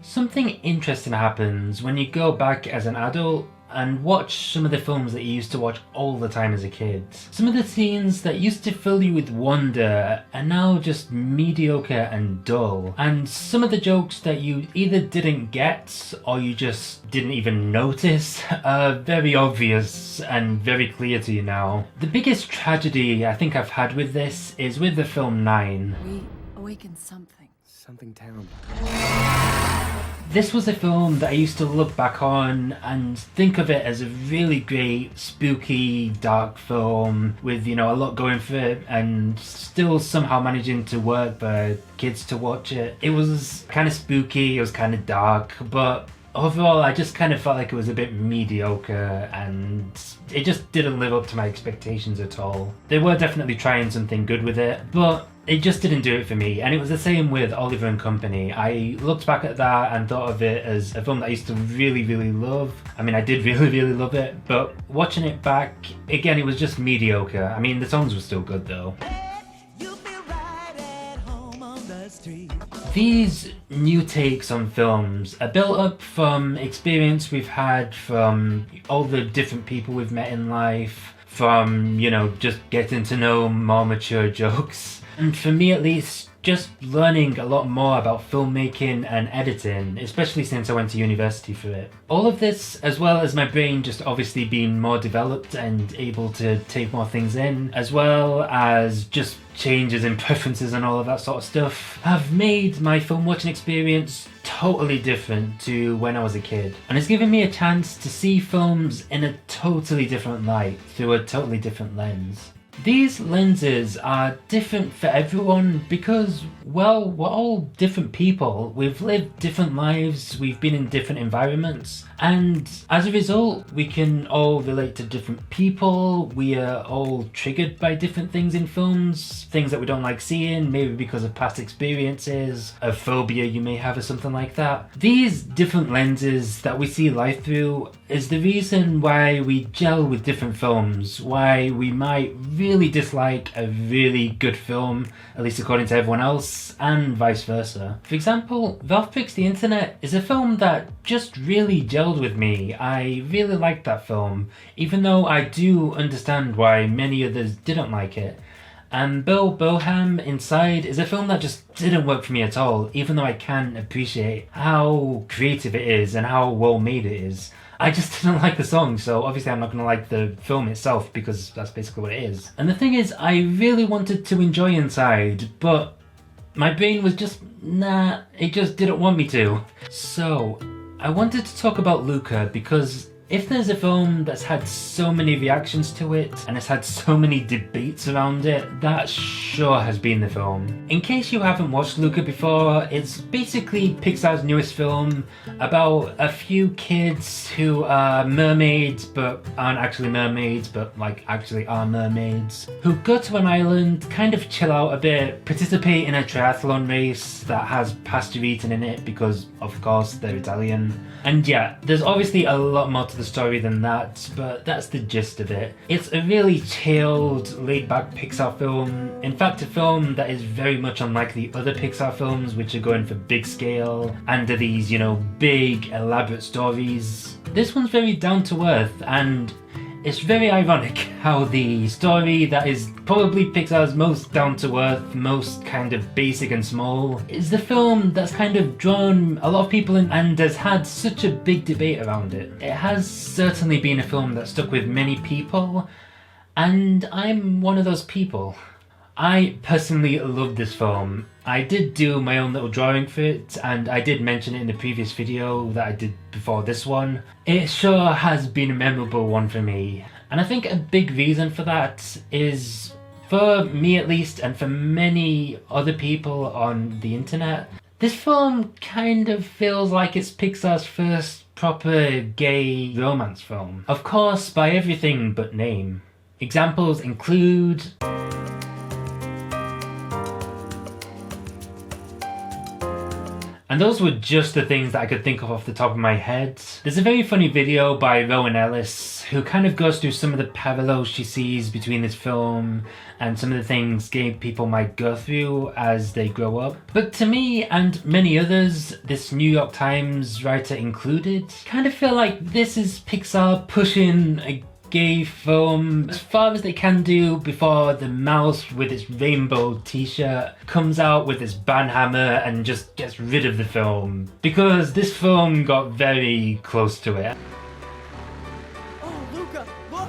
Something interesting happens when you go back as an adult and watch some of the films that you used to watch all the time as a kid. Some of the scenes that used to fill you with wonder are now just mediocre and dull. And some of the jokes that you either didn't get or you just didn't even notice are very obvious and very clear to you now. The biggest tragedy I think I've had with this is with the film 9. We awakened something. Something terrible. This was a film that I used to look back on and think of it as a really great, spooky, dark film with, a lot going for it and still somehow managing to work for kids to watch it. It was kind of spooky, it was kind of dark, but overall I just kind of felt like it was a bit mediocre and it just didn't live up to my expectations at all. They were definitely trying something good with it, but it just didn't do it for me, and it was the same with Oliver and Company. I looked back at that and thought of it as a film that I used to really, really love. I mean, I did really, really love it, but watching it back, again, it was just mediocre. I mean, the songs were still good though. These new takes on films are built up from experience we've had from all the different people we've met in life, from, just getting to know more mature jokes. And for me at least, just learning a lot more about filmmaking and editing, especially since I went to university for it. All of this, as well as my brain just obviously being more developed and able to take more things in, as well as just changes in preferences and all of that sort of stuff, have made my film watching experience totally different to when I was a kid. And it's given me a chance to see films in a totally different light, through a totally different lens. These lenses are different for everyone because, well, we're all different people. We've lived different lives, we've been in different environments, and as a result, we can all relate to different people. We are all triggered by different things in films, things that we don't like seeing, maybe because of past experiences, a phobia you may have or something like that. These different lenses that we see life through is the reason why we gel with different films, why we might really dislike a really good film, at least according to everyone else, and vice versa. For example, Ralph Breaks the Internet is a film that just really gelled with me. I really liked that film, even though I do understand why many others didn't like it. And Bill Boham Inside is a film that just didn't work for me at all, even though I can appreciate how creative it is and how well made it is. I just didn't like the song, so obviously I'm not going to like the film itself because that's basically what it is. And the thing is, I really wanted to enjoy Inside, but my brain was just, nah, it just didn't want me to. So, I wanted to talk about Luca because if there's a film that's had so many reactions to it and it's had so many debates around it, that sure has been the film. In case you haven't watched Luca before, it's basically Pixar's newest film about a few kids who are mermaids but aren't actually mermaids but actually are mermaids, who go to an island, kind of chill out a bit, participate in a triathlon race that has pasta eaten in it because of course they're Italian. And yeah, there's obviously a lot more to the story than that, but that's the gist of it. It's a really chilled, laid-back Pixar film. In fact, a film that is very much unlike the other Pixar films, which are going for big scale and are these, big, elaborate stories. This one's very down-to-earth, and it's very ironic how the story that is probably Pixar's most down-to-earth, most kind of basic and small, is the film that's kind of drawn a lot of people in and has had such a big debate around it. It has certainly been a film that stuck with many people, and I'm one of those people. I personally love this film. I did do my own little drawing for it, and I did mention it in the previous video that I did before this one. It sure has been a memorable one for me, and I think a big reason for that is, for me at least, and for many other people on the internet, this film kind of feels like it's Pixar's first proper gay romance film. Of course, by everything but name. Examples include And those were just the things that I could think of off the top of my head. There's a very funny video by Rowan Ellis who kind of goes through some of the parallels she sees between this film and some of the things gay people might go through as they grow up. But to me, and many others, this New York Times writer included, kind of feel like this is Pixar pushing a gay film as far as they can do before the mouse with its rainbow t-shirt comes out with its banhammer and just gets rid of the film, because this film got very close to it. Oh, Luca, look!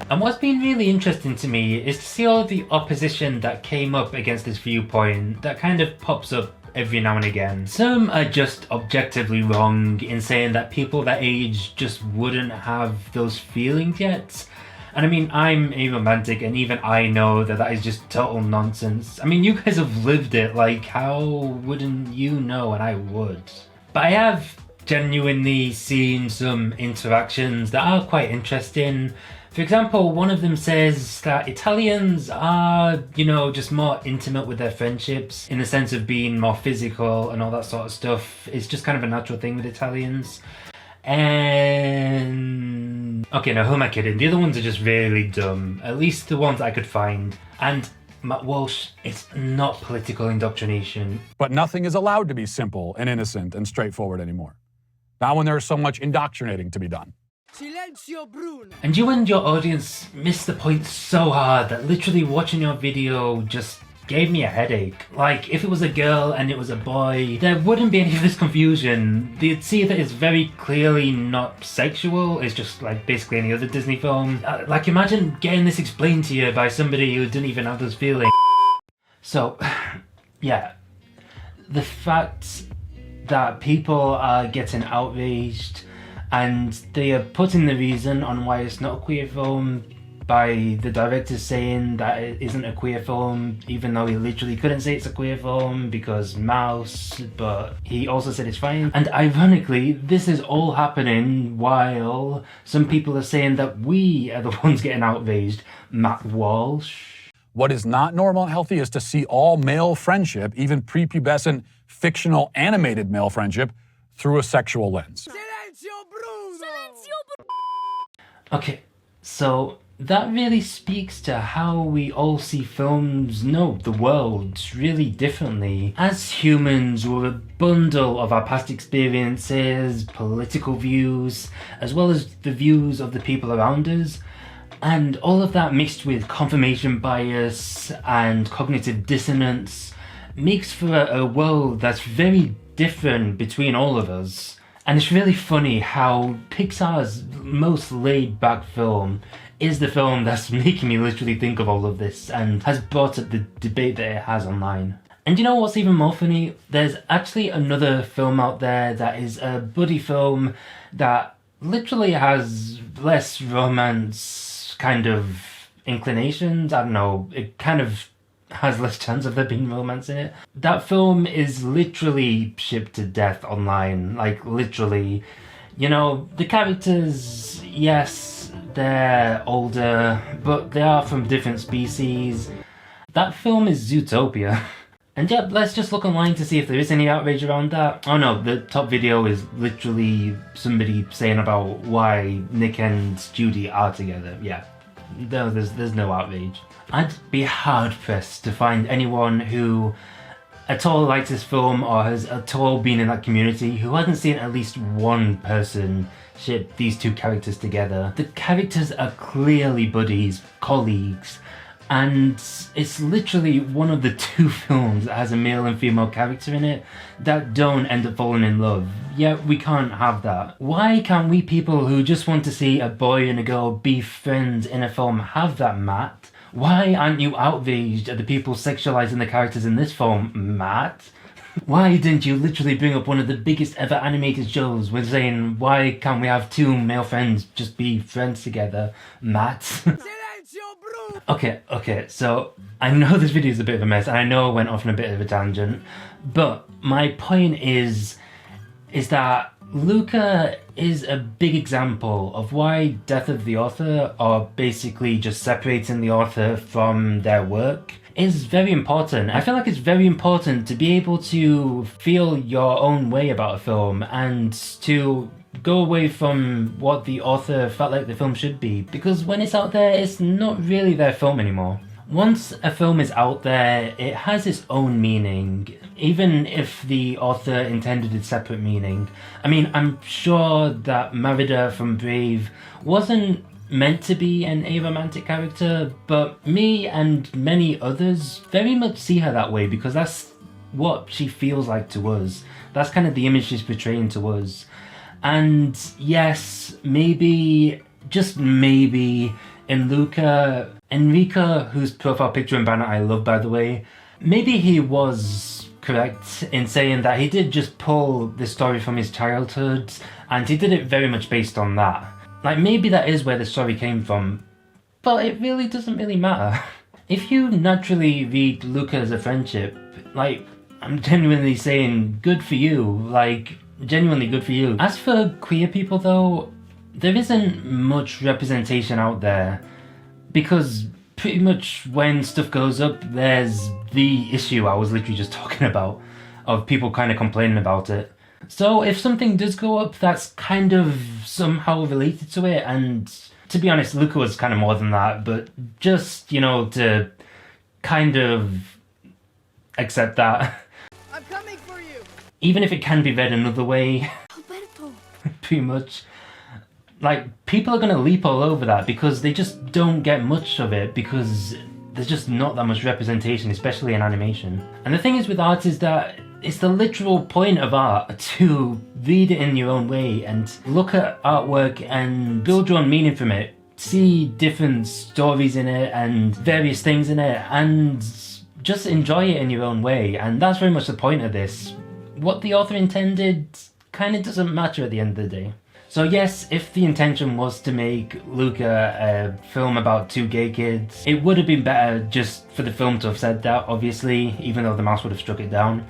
And what's been really interesting to me is to see all of the opposition that came up against this viewpoint that kind of pops up every now and again. Some are just objectively wrong in saying that people that age just wouldn't have those feelings yet. And I mean, I'm a romantic, and even I know that that is just total nonsense. I mean, you guys have lived it, like how wouldn't you know? And I would. But I have genuinely seen some interactions that are quite interesting. For example, one of them says that Italians are, just more intimate with their friendships in the sense of being more physical and all that sort of stuff. It's just kind of a natural thing with Italians. And okay, now who am I kidding? The other ones are just really dumb, at least the ones I could find. And Matt Walsh, it's not political indoctrination. But nothing is allowed to be simple and innocent and straightforward anymore. Not when there's so much indoctrinating to be done. Silenzio, Bruno! And you and your audience missed the point so hard that literally watching your video just gave me a headache. Like, if it was a girl and it was a boy, there wouldn't be any of this confusion. They'd see that it's very clearly not sexual, it's just like basically any other Disney film. Like, imagine getting this explained to you by somebody who didn't even have those feelings. So, yeah, the fact that people are getting outraged and they are putting the reason on why it's not a queer film by the director saying that it isn't a queer film, even though he literally couldn't say it's a queer film because mouse, but he also said it's fine. And ironically, this is all happening while some people are saying that we are the ones getting outraged. Matt Walsh. What is not normal and healthy is to see all male friendship, even prepubescent, fictional, animated male friendship, through a sexual lens. Okay, so that really speaks to how we all see films, no, the world, really differently. As humans, we're a bundle of our past experiences, political views, as well as the views of the people around us. And all of that mixed with confirmation bias and cognitive dissonance makes for a world that's very different between all of us. And it's really funny how Pixar's most laid-back film is the film that's making me literally think of all of this and has brought up the debate that it has online. And you know what's even more funny? There's actually another film out there that is a buddy film that literally has less romance kind of inclinations. I don't know, it kind of has less chance of there being romance in it. That film is literally shipped to death online, like literally. The characters, yes, they're older, but they are from different species. That film is Zootopia. And yeah, let's just look online to see if there is any outrage around that. Oh no, the top video is literally somebody saying about why Nick and Judy are together. Yeah, no, there's no outrage. I'd be hard-pressed to find anyone who at all likes this film or has at all been in that community who hasn't seen at least one person ship these two characters together. The characters are clearly buddies, colleagues, and it's literally one of the two films that has a male and female character in it that don't end up falling in love. Yet we can't have that. Why can't we people who just want to see a boy and a girl be friends in a film have that, Matt? Why aren't you outraged at the people sexualizing the characters in this film, Matt? Why didn't you literally bring up one of the biggest ever animated shows with saying, why can't we have two male friends just be friends together, Matt? Okay, so I know this video is a bit of a mess and I know I went off on a bit of a tangent, but my point is that Luca is a big example of why Death of the Author, or basically just separating the author from their work, is very important. I feel like it's very important to be able to feel your own way about a film and to go away from what the author felt like the film should be, because when it's out there, it's not really their film anymore. Once a film is out there, it has its own meaning, even if the author intended a separate meaning. I mean, I'm sure that Merida from Brave wasn't meant to be an aromantic character, but me and many others very much see her that way because that's what she feels like to us. That's kind of the image she's portraying to us. And yes, maybe, just maybe, in Luca, Enrico, whose profile picture and banner I love by the way, maybe he was correct in saying that he did just pull the story from his childhood, and he did it very much based on that. Like, maybe that is where the story came from, but it really doesn't really matter. If you naturally read Luca as a friendship, like, I'm genuinely saying good for you, like, genuinely good for you. As for queer people though, there isn't much representation out there, because pretty much when stuff goes up, there's the issue I was literally just talking about, of people kind of complaining about it. So if something does go up that's kind of somehow related to it, and to be honest, Luca was kind of more than that, but just, you know, to kind of accept that. I'm coming for you. Even if it can be read another way, Alberto. pretty much, like, people are going to leap all over that because they just don't get much of it, because there's just not that much representation, especially in animation. And the thing is with art is that it's the literal point of art to read it in your own way and look at artwork and build your own meaning from it, see different stories in it and various things in it, and just enjoy it in your own way. And that's very much the point of this. What the author intended kind of doesn't matter at the end of the day. So yes, if the intention was to make Luca a film about two gay kids, it would have been better just for the film to have said that, obviously, even though the mouse would have struck it down.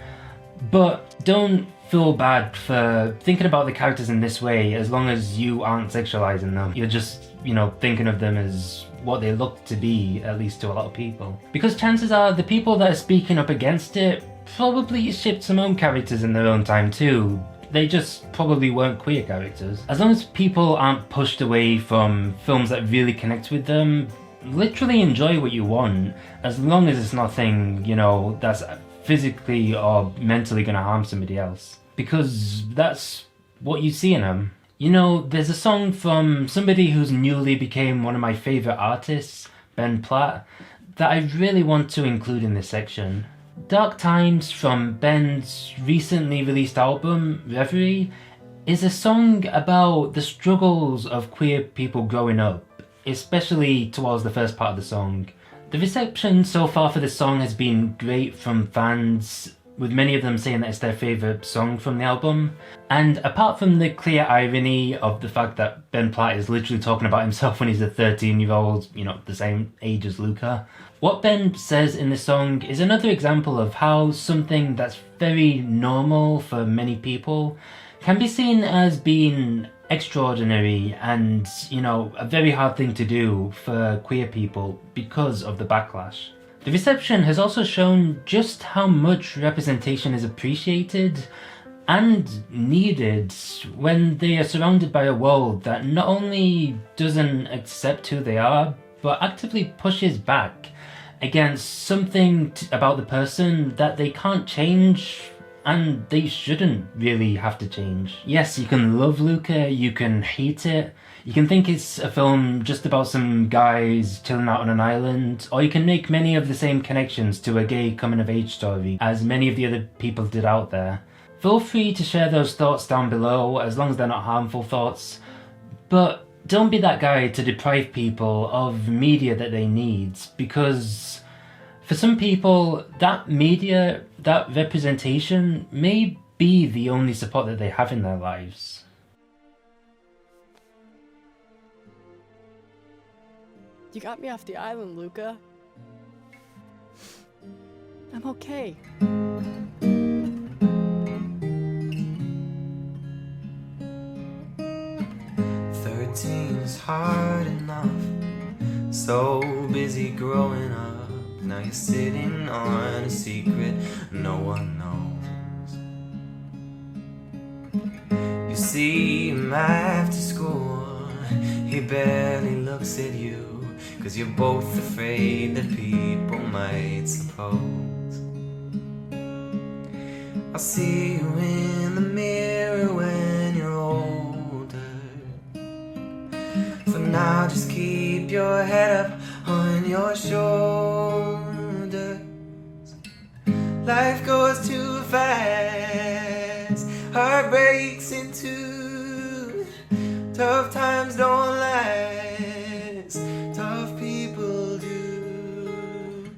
But don't feel bad for thinking about the characters in this way, as long as you aren't sexualizing them. You're just, you know, thinking of them as what they look to be, at least to a lot of people. Because chances are the people that are speaking up against it probably shipped some own characters in their own time too. They just probably weren't queer characters. As long as people aren't pushed away from films that really connect with them, literally enjoy what you want, as long as it's nothing, you know, that's physically or mentally gonna harm somebody else. Because that's what you see in them. You know, there's a song from somebody who's newly became one of my favourite artists, Ben Platt, that I really want to include in this section. Dark Times from Ben's recently released album, Reverie, is a song about the struggles of queer people growing up, especially towards the first part of the song. The reception so far for the song has been great from fans, with many of them saying that it's their favourite song from the album. And apart from the clear irony of the fact that Ben Platt is literally talking about himself when he's a 13-year-old, you know, the same age as Luca, what Ben says in the song is another example of how something that's very normal for many people can be seen as being extraordinary and, you know, a very hard thing to do for queer people because of the backlash. The reception has also shown just how much representation is appreciated and needed when they are surrounded by a world that not only doesn't accept who they are, but actively pushes back against something about the person that they can't change and they shouldn't really have to change. Yes, you can love Luca, you can hate it, you can think it's a film just about some guys chilling out on an island, or you can make many of the same connections to a gay coming-of-age story as many of the other people did out there. Feel free to share those thoughts down below, as long as they're not harmful thoughts, but don't be that guy to deprive people of media that they need, because for some people, that media, that representation, may be the only support that they have in their lives. You got me off the island, Luca. I'm okay. 13's hard enough, so busy growing up. Now you're sitting on a secret no one knows. You see him after school, he barely looks at you, 'cause you're both afraid that people might suppose. I'll see you in the mirror when you're older. For now just keep your head up on your shoulders. Life goes too fast, heart breaks in two. Tough times don't last, tough people do.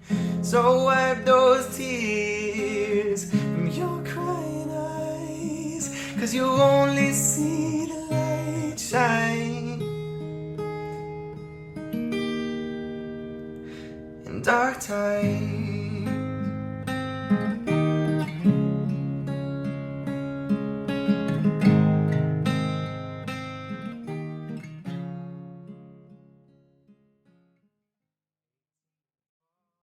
So wipe those tears from your crying eyes, 'cause you only see the light shine in dark times.